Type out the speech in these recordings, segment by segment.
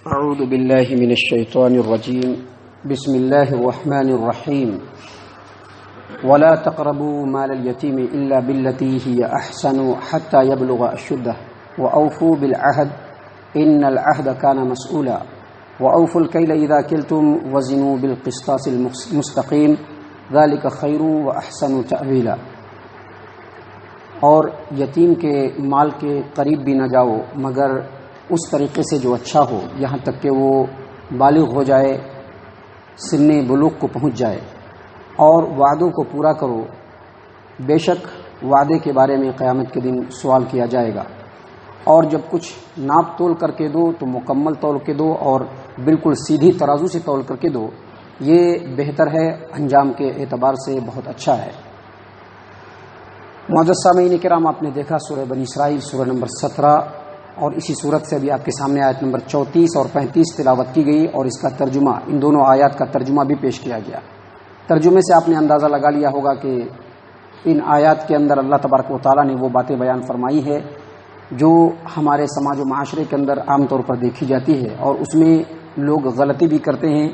اعوذ باللہ من الشیطان الرجیم بسم اللہ الرحمن الرحیم ولا تقربوا مال اليتیم الا بالتي هي احسن حتى يبلغ اشده واوفوا بالعهد ان العهد كان مسؤولا واوفوا الكيل اذا كلتم وزنوا بالقسطاس المستقيم ذلك خير واحسن تأویلا۔ اور یتیم کے مال کے قریب بھی نہ جاؤ مگر اس طریقے سے جو اچھا ہو، یہاں تک کہ وہ بالغ ہو جائے، سن بلوغ کو پہنچ جائے، اور وعدوں کو پورا کرو، بے شک وعدے کے بارے میں قیامت کے دن سوال کیا جائے گا۔ اور جب کچھ ناپ تول کر کے دو تو مکمل تول کے دو اور بالکل سیدھی ترازو سے تول کر کے دو، یہ بہتر ہے، انجام کے اعتبار سے بہت اچھا ہے۔ معزز سامعین کرام، آپ نے دیکھا سورہ بنی اسرائیل سورہ نمبر 17 اور اسی صورت سے ابھی آپ کے سامنے آیت نمبر 34 اور 35 تلاوت کی گئی، اور اس کا ترجمہ، ان دونوں آیات کا ترجمہ بھی پیش کیا گیا۔ ترجمے سے آپ نے اندازہ لگا لیا ہوگا کہ ان آیات کے اندر اللہ تبارک و تعالیٰ نے وہ باتیں بیان فرمائی ہے جو ہمارے سماج و معاشرے کے اندر عام طور پر دیکھی جاتی ہے، اور اس میں لوگ غلطی بھی کرتے ہیں،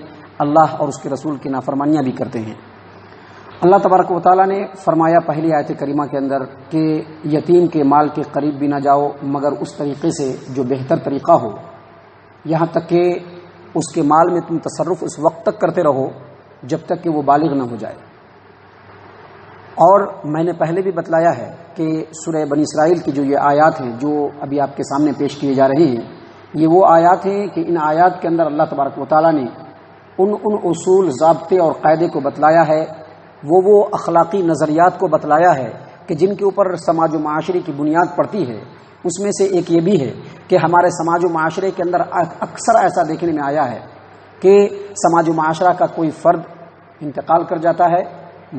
اللہ اور اس کے رسول کی نافرمانیاں بھی کرتے ہیں۔ اللہ تبارک و تعالیٰ نے فرمایا پہلی آیت کریمہ کے اندر کہ یتیم کے مال کے قریب بھی نہ جاؤ مگر اس طریقے سے جو بہتر طریقہ ہو، یہاں تک کہ اس کے مال میں تم تصرف اس وقت تک کرتے رہو جب تک کہ وہ بالغ نہ ہو جائے۔ اور میں نے پہلے بھی بتلایا ہے کہ سورہ بنی اسرائیل کی جو یہ آیات ہیں جو ابھی آپ کے سامنے پیش کیے جا رہے ہیں، یہ وہ آیات ہیں کہ ان آیات کے اندر اللہ تبارک و تعالیٰ نے ان اصول، ضابطے اور قاعدے کو بتلایا ہے، وہ اخلاقی نظریات کو بتلایا ہے کہ جن کے اوپر سماج و معاشرے کی بنیاد پڑتی ہے۔ اس میں سے ایک یہ بھی ہے کہ ہمارے سماج و معاشرے کے اندر اکثر ایسا دیکھنے میں آیا ہے کہ سماج و معاشرہ کا کوئی فرد انتقال کر جاتا ہے،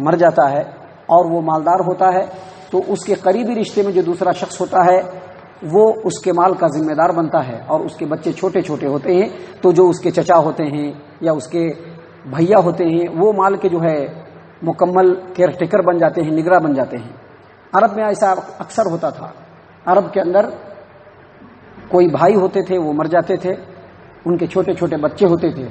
مر جاتا ہے، اور وہ مالدار ہوتا ہے، تو اس کے قریبی رشتے میں جو دوسرا شخص ہوتا ہے وہ اس کے مال کا ذمہ دار بنتا ہے، اور اس کے بچے چھوٹے چھوٹے ہوتے ہیں تو جو اس کے چچا ہوتے ہیں یا اس کے بھیا ہوتے ہیں وہ مال کے جو ہے مکمل کیئر ٹیکر بن جاتے ہیں، نگراں بن جاتے ہیں۔ عرب میں ایسا اکثر ہوتا تھا۔ عرب کے اندر کوئی بھائی ہوتے تھے، وہ مر جاتے تھے، ان کے چھوٹے چھوٹے بچے ہوتے تھے،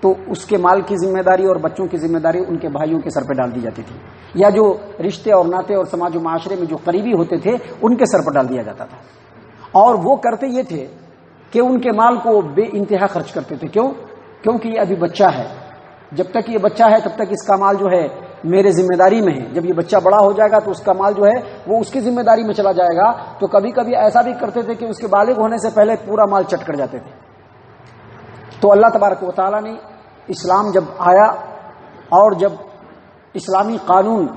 تو اس کے مال کی ذمہ داری اور بچوں کی ذمہ داری ان کے بھائیوں کے سر پہ ڈال دی جاتی تھی، یا جو رشتے اور ناطے اور سماج و معاشرے میں جو قریبی ہوتے تھے ان کے سر پر ڈال دیا جاتا تھا۔ اور وہ کرتے یہ تھے کہ ان کے مال کو بے انتہا خرچ کرتے تھے۔ کیونکہ یہ ابھی بچہ ہے، جب تک یہ بچہ ہے تب تک اس کا مال جو ہے میرے ذمہ داری میں ہے، جب یہ بچہ بڑا ہو جائے گا تو اس کا مال جو ہے وہ اس کی ذمہ داری میں چلا جائے گا۔ تو کبھی کبھی ایسا بھی کرتے تھے کہ اس کے بالغ ہونے سے پہلے پورا مال چٹ کر جاتے تھے۔ تو اللہ تبارک و تعالیٰ نے اسلام جب آیا اور جب اسلامی قانون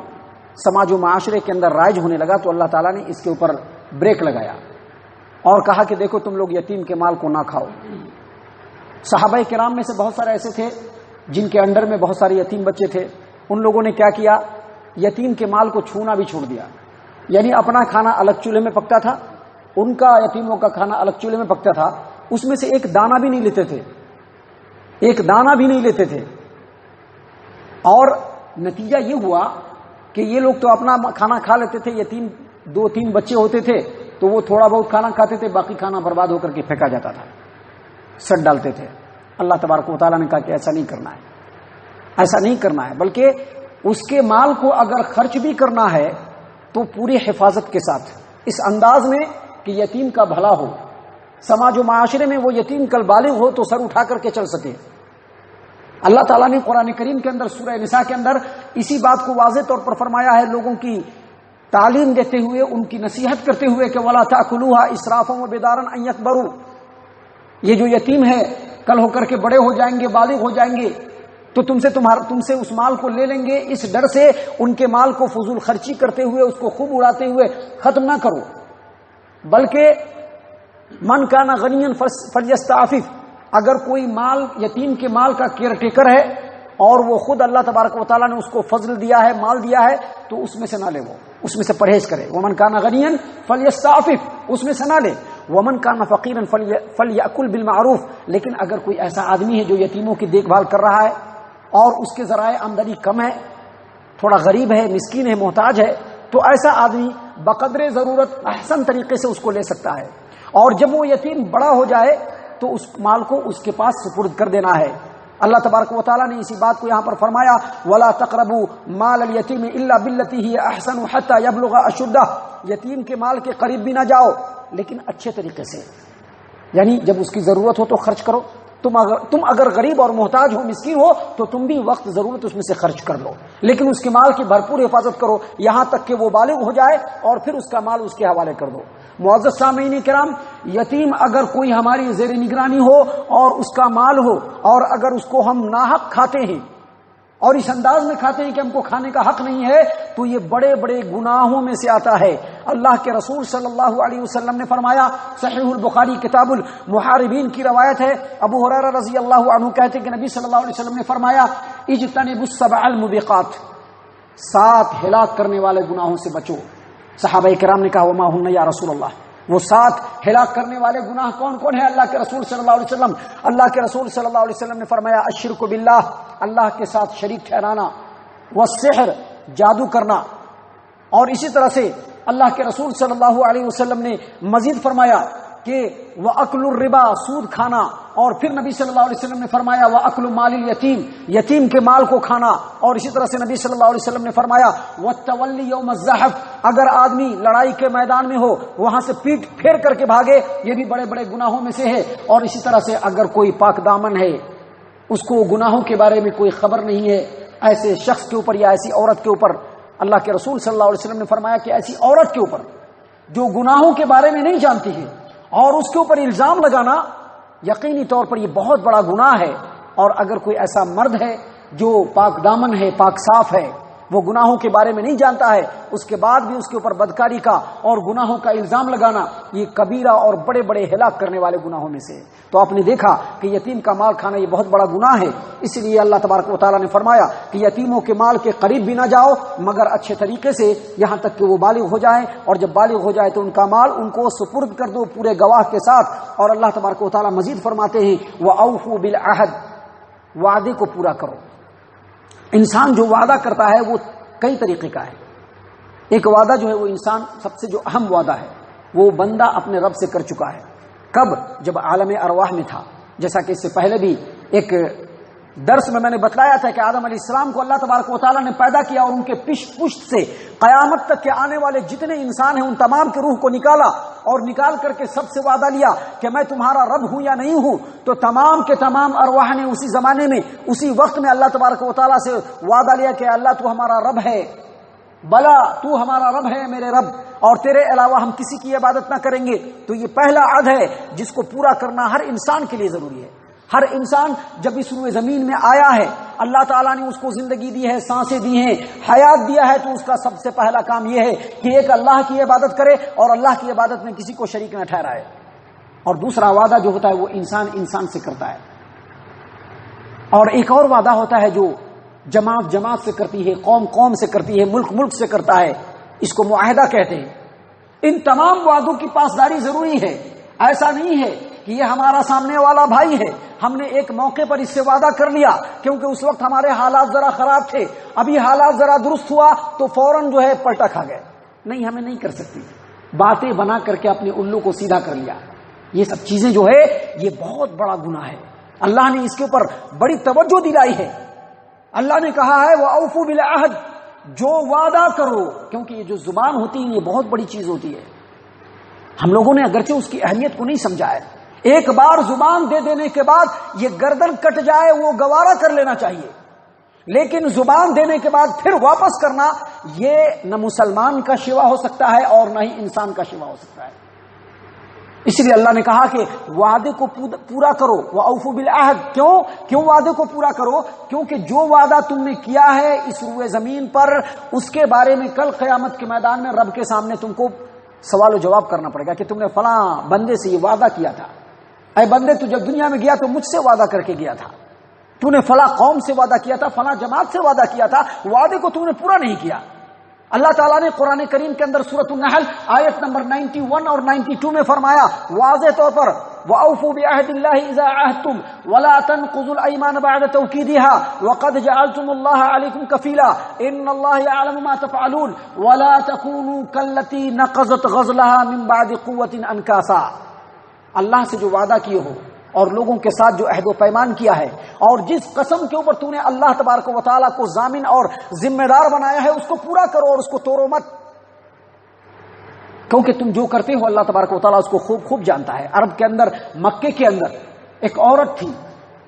سماج و معاشرے کے اندر رائج ہونے لگا تو اللہ تعالیٰ نے اس کے اوپر بریک لگایا اور کہا کہ دیکھو تم لوگ یتیم کے مال کو نہ کھاؤ۔ صحابہ کرام میں سے بہت سارے ایسے تھے جن کے انڈر میں بہت سارے یتیم بچے تھے، ان لوگوں نے کیا کیا، یتیم کے مال کو چھونا بھی چھوڑ دیا۔ یعنی اپنا کھانا الگ چولہے میں پکتا تھا، ان کا یتیموں کا کھانا الگ چولہے میں پکتا تھا، اس میں سے ایک دانہ بھی نہیں لیتے تھے، ایک دانہ بھی نہیں لیتے تھے۔ اور نتیجہ یہ ہوا کہ یہ لوگ تو اپنا کھانا کھا لیتے تھے، یتیم 2-3 بچے ہوتے تھے تو وہ تھوڑا بہت کھانا کھاتے تھے، باقی کھانا برباد ہو کر کے پھینکا جاتا تھا، سٹ ڈالتے تھے۔ اللہ تبارک و تعالیٰ نے کہا کہ ایسا نہیں کرنا ہے، ایسا نہیں کرنا ہے، بلکہ اس کے مال کو اگر خرچ بھی کرنا ہے تو پوری حفاظت کے ساتھ، اس انداز میں کہ یتیم کا بھلا ہو، سماج و معاشرے میں وہ یتیم کل بالغ ہو تو سر اٹھا کر کے چل سکے۔ اللہ تعالیٰ نے قرآن کریم کے اندر سورہ نساء کے اندر اسی بات کو واضح طور پر فرمایا ہے، لوگوں کی تعلیم دیتے ہوئے، ان کی نصیحت کرتے ہوئے کہ وَلَا تَأْكُلُوهَا إِسْرَافًا وَبِدَارًا أَن يَكْبَرُوا، یہ جو یتیم ہے کل ہو کر کے بڑے ہو جائیں گے، بالغ ہو جائیں گے تو تم سے اس مال کو لے لیں گے، اس ڈر سے ان کے مال کو فضول خرچی کرتے ہوئے، اس کو خوب اڑاتے ہوئے ختم نہ کرو، بلکہ من کان غنیا فلیستعفف، اگر کوئی مال یتیم کے مال کا کیئر ٹیکر ہے اور وہ خود اللہ تبارک و تعالیٰ نے اس کو فضل دیا ہے، مال دیا ہے، تو اس میں سے نہ لے، وہ اس میں سے پرہیز کرے۔ ومن کان غنیا فلیستعفف، اس میں سے نہ لے۔ ومن کان فقیرا فلیأکل بالمعروف، لیکن اگر کوئی ایسا آدمی ہے جو یتیموں کی دیکھ بھال کر رہا ہے اور اس کے ذرائع آمدنی کم ہے، تھوڑا غریب ہے، مسکین ہے، محتاج ہے، تو ایسا آدمی بقدر ضرورت احسن طریقے سے اس کو لے سکتا ہے۔ اور جب وہ یتیم بڑا ہو جائے تو اس مال کو اس کے پاس سپرد کر دینا ہے۔ اللہ تبارک و تعالیٰ نے اسی بات کو یہاں پر فرمایا وَلَا تَقْرَبُوا مَالَ الْيَتِيمِ إِلَّا بِالَّتِي هِيَ أَحْسَنُ حَتَّى يَبْلُغَ أَشُدَّهُ، یتیم کے مال کے قریب بھی نہ جاؤ لیکن اچھے طریقے سے، یعنی جب اس کی ضرورت ہو تو خرچ کرو، تم اگر غریب اور محتاج ہو، مسکین ہو، تو تم بھی وقت ضرورت اس میں سے خرچ کر لو، لیکن اس کے مال کی بھرپور حفاظت کرو یہاں تک کہ وہ بالغ ہو جائے اور پھر اس کا مال اس کے حوالے کر دو۔ معزز سامعین کرام، یتیم اگر کوئی ہماری زیر نگرانی ہو اور اس کا مال ہو اور اگر اس کو ہم ناحق کھاتے ہیں اور اس انداز میں کھاتے ہیں کہ ہم کو کھانے کا حق نہیں ہے، تو یہ بڑے بڑے گناہوں میں سے آتا ہے۔ اللہ کے رسول صلی اللہ علیہ وسلم نے فرمایا، صحیح البخاری کتاب المحاربین کی روایت ہے، ابو ہریرہ رضی اللہ عنہ کہتے ہیں کہ نبی صلی اللہ علیہ وسلم نے فرمایا اجتنبوا السبع الموبقات، 7 ہلاک کرنے والے گناہوں سے بچو۔ صحابہ کرام نے کہا وما ہن یا رسول اللہ، وہ 7 ہلاک کرنے والے گناہ کون کون ہیں اللہ کے رسول صلی اللہ علیہ وسلم؟ اللہ کے رسول صلی اللہ علیہ وسلم نے فرمایا الشرک باللہ، اللہ کے ساتھ شریک ٹھہرانا، والسحر، جادو کرنا، اور اسی طرح سے اللہ کے رسول صلی اللہ علیہ وسلم نے مزید فرمایا کہ وَأَكْلُ الرِّبَا، سود کھانا، اور پھر نبی صلی اللہ علیہ وسلم نے فرمایا وَأَكْلُ مَالِ الْيَتِيمِ، یتیم کے مال کو کھانا، اور اسی طرح سے نبی صلی اللہ علیہ وسلم نے فرمایا وَالتَّوَلِّ يَوْمَ الزَّحْفِ، اگر آدمی لڑائی کے میدان میں ہو وہاں سے پیٹ پھیر کر کے بھاگے، یہ بھی بڑے بڑے گناہوں میں سے ہے۔ اور اسی طرح سے اگر کوئی پاک دامن ہے، اس کو گناہوں کے بارے میں کوئی خبر نہیں ہے، ایسے شخص کے اوپر یا ایسی عورت کے اوپر اللہ کے رسول صلی اللہ علیہ وسلم نے فرمایا کہ ایسی عورت کے اوپر جو گناہوں کے بارے میں نہیں جانتی ہے اور اس کے اوپر الزام لگانا یقینی طور پر یہ بہت بڑا گناہ ہے۔ اور اگر کوئی ایسا مرد ہے جو پاک دامن ہے، پاک صاف ہے، وہ گناہوں کے بارے میں نہیں جانتا ہے، اس کے بعد بھی اس کے اوپر بدکاری کا اور گناہوں کا الزام لگانا، یہ کبیرہ اور بڑے بڑے ہلاک کرنے والے گناہوں میں سے۔ تو آپ نے دیکھا کہ یتیم کا مال کھانا یہ بہت بڑا گناہ ہے، اس لیے اللہ تبارک و تعالیٰ نے فرمایا کہ یتیموں کے مال کے قریب بھی نہ جاؤ مگر اچھے طریقے سے، یہاں تک کہ وہ بالغ ہو جائیں، اور جب بالغ ہو جائے تو ان کا مال ان کو سپرد کر دو پورے گواہ کے ساتھ۔ اور اللہ تبارک و تعالیٰ مزید فرماتے ہیں وَأَوْفُوا بِالْعَهْدِ، وعدے کو پورا کرو۔ انسان جو وعدہ کرتا ہے وہ کئی طریقے کا ہے۔ ایک وعدہ جو ہے وہ انسان سب سے جو اہم وعدہ ہے وہ بندہ اپنے رب سے کر چکا ہے۔ کب؟ جب عالم ارواح میں تھا، جیسا کہ اس سے پہلے بھی ایک درس میں نے بتلایا تھا کہ آدم علیہ السلام کو اللہ تبارک و تعالیٰ نے پیدا کیا اور ان کے پشت سے قیامت تک کے آنے والے جتنے انسان ہیں ان تمام کے روح کو نکالا، اور نکال کر کے سب سے وعدہ لیا کہ میں تمہارا رب ہوں یا نہیں ہوں۔ تو تمام کے تمام ارواح نے اسی زمانے میں اسی وقت میں اللہ تبارک و تعالیٰ سے وعدہ لیا کہ اللہ تو ہمارا رب ہے، بلا تو ہمارا رب ہے میرے رب، اور تیرے علاوہ ہم کسی کی عبادت نہ کریں گے۔ تو یہ پہلا عہد ہے جس کو پورا کرنا ہر انسان کے لیے ضروری ہے۔ ہر انسان جب اس روئے زمین میں آیا ہے، اللہ تعالیٰ نے اس کو زندگی دی ہے، سانسیں دی ہیں، حیات دیا ہے، تو اس کا سب سے پہلا کام یہ ہے کہ ایک اللہ کی عبادت کرے اور اللہ کی عبادت میں کسی کو شریک نہ ٹھہرائے۔ اور دوسرا وعدہ جو ہوتا ہے وہ انسان سے کرتا ہے، اور ایک اور وعدہ ہوتا ہے جو جماعت سے کرتی ہے، قوم سے کرتی ہے، ملک سے کرتا ہے، اس کو معاہدہ کہتے ہیں۔ ان تمام وعدوں کی پاسداری ضروری ہے۔ ایسا نہیں ہے کہ یہ ہمارا سامنے والا بھائی ہے، ہم نے ایک موقع پر اس سے وعدہ کر لیا کیونکہ اس وقت ہمارے حالات ذرا خراب تھے، ابھی حالات ذرا درست ہوا تو فوراً جو ہے پلٹا کھا گئے۔ نہیں، ہمیں نہیں کر سکتی، باتیں بنا کر کے اپنے الو کو سیدھا کر لیا۔ یہ سب چیزیں جو ہے یہ بہت بڑا گناہ ہے، اللہ نے اس کے اوپر بڑی توجہ دلائی ہے۔ اللہ نے کہا ہے وَأَوْفُوا بِالْعَهْدِ، جو وعدہ کرو، کیونکہ یہ جو زبان ہوتی ہے یہ بہت بڑی چیز ہوتی ہے۔ ہم لوگوں نے اگرچہ اس کی اہمیت کو نہیں سمجھا ہے، ایک بار زبان دے دینے کے بعد یہ گردن کٹ جائے وہ گوارا کر لینا چاہیے، لیکن زبان دینے کے بعد پھر واپس کرنا یہ نہ مسلمان کا شیوا ہو سکتا ہے اور نہ ہی انسان کا شیوا ہو سکتا ہے۔ اس لیے اللہ نے کہا کہ وعدے کو پورا کرو، وَأَوْفُوا بِالْعَهْدِ۔ کیوں وعدے کو پورا کرو؟ کیونکہ جو وعدہ تم نے کیا ہے اس روئے زمین پر، اس کے بارے میں کل قیامت کے میدان میں رب کے سامنے تم کو سوال و جواب کرنا پڑے گا کہ تم نے فلاں بندے سے یہ وعدہ کیا تھا، اے بندے تو جب دنیا میں گیا تو مجھ سے وعدہ کر کے گیا تھا، تو نے فلاں قوم سے وعدہ کیا تھا، فلاں جماعت سے وعدہ کیا تھا، وعدے کو تم نے پورا نہیں کیا۔ اللہ تعالیٰ نے قرآن کریم کے اندر سورۃ النحل آیت نمبر 91 اور 92 میں فرمایا واضح طور پر وَأَوْفُوا بِعَهْدِ اللَّهِ إِذَا عَاهَدتُّمْ وَلَا تَنقُضُوا الْأَيْمَانَ بَعْدَ تَوْكِيدِهَا وَقَدْ جَعَلْتُمُ اللَّهَ عَلَيْكُمْ كَفِيلًا إِنَّ اللَّهَ يَعْلَمُ مَا تَفْعَلُونَ وَلَا تَكُونُوا كَالَّتِي نَقَضَتْ غَزْلَهَا مِنْ بَعْدِ قُوَّةٍ أَنْكَاثًا۔ اللہ سے جو وعدہ کیے ہو اور لوگوں کے ساتھ جو عہد و پیمان کیا ہے، اور جس قسم کے اوپر تو نے اللہ تبارک و تعالیٰ کو ضامن اور ذمہ دار بنایا ہے اس کو پورا کرو اور اس کو توڑو مت، کیونکہ تم جو کرتے ہو اللہ تبارک و تعالیٰ اس کو خوب خوب جانتا ہے۔ عرب کے اندر، مکے کے اندر ایک عورت تھی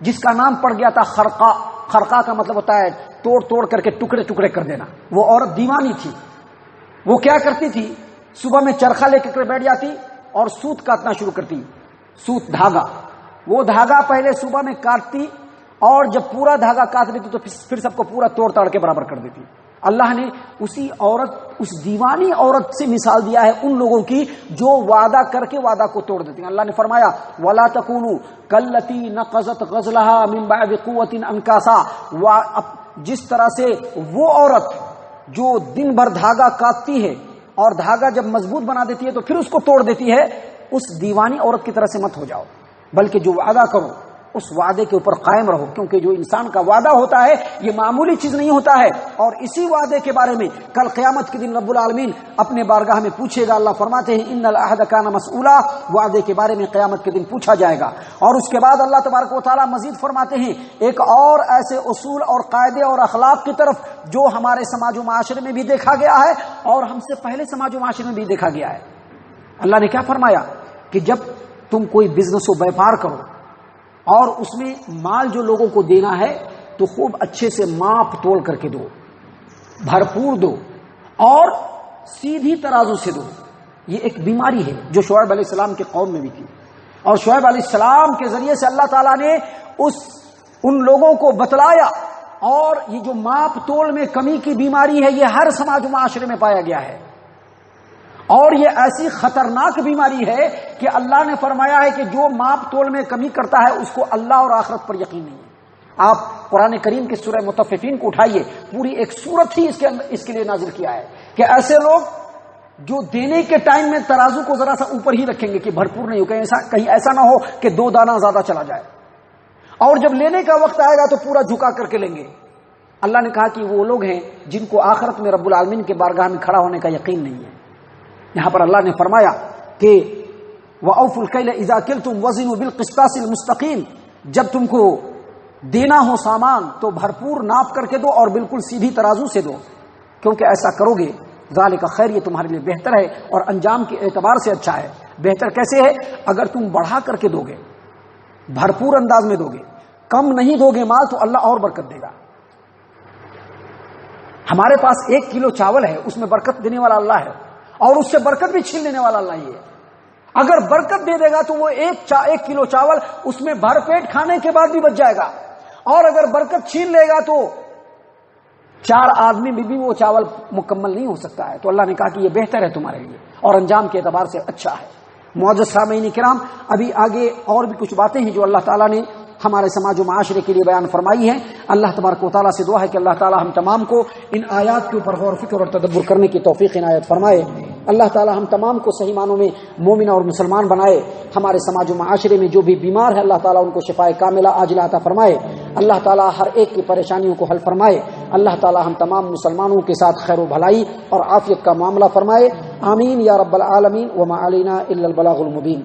جس کا نام پڑ گیا تھا خرقہ۔ خرقہ کا مطلب ہوتا ہے توڑ توڑ کر کے ٹکڑے ٹکڑے کر دینا۔ وہ عورت دیوانی تھی۔ وہ کیا کرتی تھی؟ صبح میں چرخہ لے کے بیٹھ جاتی اور سوت کاٹنا شروع کرتی، سوت دھاگا۔ وہ دھاگا پہلے صبح میں کاٹتی اور جب پورا دھاگا کاٹ دیتی تو پھر سب کو پورا توڑ تاڑ کے برابر کر دیتی۔ اللہ نے اسی عورت، اس دیوانی عورت سے مثال دیا ہے ان لوگوں کی جو وعدہ کر کے وعدہ کو توڑ دیتی ہیں۔ اللہ نے فرمایا وَلَا تَكُونُوا كَالَّتِي نَقَضَتْ غَزْلَهَا مِن بَعْدِ قُوَّةٍ أَنْكَاثًا، جس طرح سے وہ عورت جو دن بھر دھاگا کاٹتی ہے اور دھاگا جب مضبوط بنا دیتی ہے تو پھر اس کو توڑ دیتی ہے، اس دیوانی عورت کی طرح سے مت ہو جاؤ، بلکہ جو وعدہ کرو اس وعدے کے اوپر قائم رہو، کیونکہ جو انسان کا وعدہ ہوتا ہے یہ معمولی چیز نہیں ہوتا ہے، اور اسی وعدے کے بارے میں کل قیامت کے دن رب العالمین اپنے بارگاہ میں پوچھے گا۔ اللہ فرماتے ہیں ان العہد کان مسئولا، وعدے کے بارے میں قیامت کے دن پوچھا جائے گا۔ اور اس کے بعد اللہ تبارک و تعالیٰ مزید فرماتے ہیں ایک اور ایسے اصول اور قاعدے اور اخلاق کی طرف جو ہمارے سماج و معاشرے میں بھی دیکھا گیا ہے اور ہم سے پہلے سماج و معاشرے میں بھی دیکھا گیا ہے۔ اللہ نے کیا فرمایا کہ جب تم کوئی بزنس و بیپار کرو اور اس میں مال جو لوگوں کو دینا ہے تو خوب اچھے سے ماپ تول کر کے دو، بھرپور دو اور سیدھی ترازو سے دو۔ یہ ایک بیماری ہے جو شعیب علیہ السلام کے قوم میں بھی تھی، اور شعیب علیہ السلام کے ذریعے سے اللہ تعالیٰ نے ان لوگوں کو بتلایا، اور یہ جو ماپ تول میں کمی کی بیماری ہے یہ ہر سماج و معاشرے میں پایا گیا ہے، اور یہ ایسی خطرناک بیماری ہے کہ اللہ نے فرمایا ہے کہ جو ماپ تول میں کمی کرتا ہے اس کو اللہ اور آخرت پر یقین نہیں ہے۔ آپ قرآن کریم کے سورہ مطففین کو اٹھائیے، پوری ایک سورت ہی اس کے لیے نازل کیا ہے کہ ایسے لوگ جو دینے کے ٹائم میں ترازو کو ذرا سا اوپر ہی رکھیں گے کہ بھرپور نہیں ہو، کہیں ایسا نہ ہو کہ 2 دانہ زیادہ چلا جائے، اور جب لینے کا وقت آئے گا تو پورا جھکا کر کے لیں گے۔ اللہ نے کہا کہ وہ لوگ ہیں جن کو آخرت میں رب العالمین کے بارگاہ میں کھڑا ہونے کا یقین نہیں ہے۔ یہاں پر اللہ نے فرمایا کہ وَأَوْفُوا الْكَيْلَ إِذَا كِلْتُمْ وَزِنُوا بِالْقِسْطَاسِ الْمُسْتَقِيمِ، جب تم کو دینا ہو سامان تو بھرپور ناپ کر کے دو اور بالکل سیدھی ترازو سے دو، کیونکہ ایسا کرو گے ذالک خیر، یہ تمہارے لیے بہتر ہے اور انجام کے اعتبار سے اچھا ہے۔ بہتر کیسے ہے؟ اگر تم بڑھا کر کے دو گے، بھرپور انداز میں دو گے، کم نہیں دو گے مال، تو اللہ اور برکت دے گا۔ ہمارے پاس 1 کلو چاول ہے، اس میں برکت دینے والا اللہ ہے، اور اس سے برکت بھی چھین لینے والا اللہ ہی ہے۔ اگر برکت دے دے گا تو وہ 1 کلو چاول اس میں بھر پیٹ کھانے کے بعد بھی بچ جائے گا، اور اگر برکت چھین لے گا تو 4 آدمی میں بھی وہ چاول مکمل نہیں ہو سکتا ہے۔ تو اللہ نے کہا کہ یہ بہتر ہے تمہارے لیے اور انجام کے اعتبار سے اچھا ہے۔ معزز سامعین کرام، ابھی آگے اور بھی کچھ باتیں ہیں جو اللہ تعالیٰ نے ہمارے سماج و معاشرے کے لیے بیان فرمائی ہے۔ اللہ تبارک و تعالیٰ سے دعا ہے کہ اللہ تعالیٰ ہم تمام کو ان آیات کے اوپر غور و فکر اور تدبر کرنے کی توفیق عنایت فرمائے۔ اللہ تعالیٰ ہم تمام کو صحیح معنوں میں مومن اور مسلمان بنائے۔ ہمارے سماج و معاشرے میں جو بھی بیمار ہے اللہ تعالیٰ ان کو شفائے کاملہ عاجلہ عطا فرمائے۔ اللہ تعالیٰ ہر ایک کی پریشانیوں کو حل فرمائے۔ اللہ تعالیٰ ہم تمام مسلمانوں کے ساتھ خیر و بھلائی اور عافیت کا معاملہ فرمائے۔ آمین یا رب العالمین، وما علینا الا البلاغ المبین۔